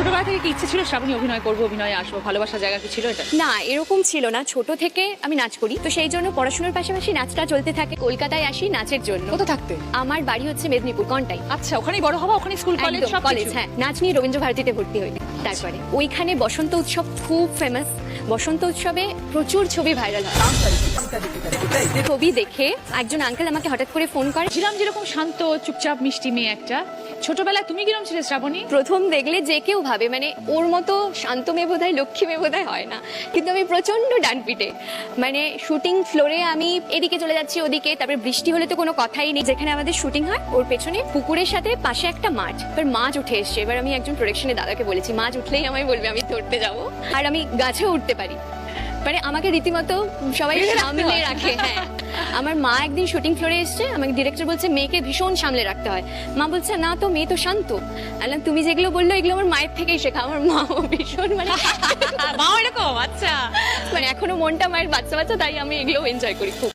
ছোটবেলা থেকে কি ইচ্ছে ছিল শ্রাবণী অভিনয় করবো, অভিনয়ে আসবো, ভালোবাসার জায়গা কি ছিল এটা? না, এরকম ছিল না। ছোট থেকে আমি নাচ করি, তো সেই জন্য পড়াশোনার পাশাপাশি নাচটা চলতে থাকে। কলকাতায় আসি নাচের জন্য। কোথায় থাকতে? আমার বাড়ি হচ্ছে মেদিনীপুর, কন্টাই। আচ্ছা, ওখানেই বড় হওয়া, ওখানে স্কুল কলেজ একদম, সব কলেজ, হ্যাঁ। নাচ নিয়ে রবীন্দ্র ভারতীতে ভর্তি হই। তারপরে ওইখানে বসন্ত উৎসব খুব ফেমাস। বসন্ত উৎসবে প্রচুর ছবি ভাইরাল হয়। ছবি দেখে একজন আঙ্কেল আমাকে হঠাৎ করে ফোন করে। ছিলাম যেরকম শান্ত চুপচাপ মিষ্টি মেয়ে একটা, ছোটবেলায় তুমি কিরকম ছিলে শ্রাবণী? প্রথম দেখলে যে কেউ ভাবে মানে ওর মতো শান্ত মেয়ে বোধহয়, লক্ষ্মী মেয়ে বোধহয় হয় না, কিন্তু আমি প্রচন্ড ডানপিটে। মানে শুটিং ফ্লোরে আমি এদিকে চলে যাচ্ছি ওদিকে, তারপরে বৃষ্টি হলে তো কোনো কথাই নেই। যেখানে আমাদের শুটিং হয় ওর পেছনে পুকুরের সাথে পাশে একটা মাঠ, এবার মাছ উঠে এসছে। এবার আমি একজন প্রোডাকশনের দাদাকে বলেছি মাছ উঠলেই আমায় বলবে, আমি ধরতে যাব। আর আমি গাছেও উঠতে পারি, মানে আমাকে রীতিমতো সবাই সামলে রাখে। হ্যাঁ, আমার মা একদিন শুটিং ফ্লোরে এসছে, আমাকে ডিরেক্টর বলছে মেয়েকে ভীষণ সামলে রাখতে হয়। মা বলছে না তো, মেয়ে তো শান্ত। বললাম তুমি যেগুলো বললো এগুলো আমার মায়ের থেকেই শেখা। আমার মাও ভীষণ মানে মাও এরকম? আচ্ছা, মানে এখনো মনটা মায়ের বাচ্চা বাচ্চা, তাই আমি এগুলো এনজয় করি খুব।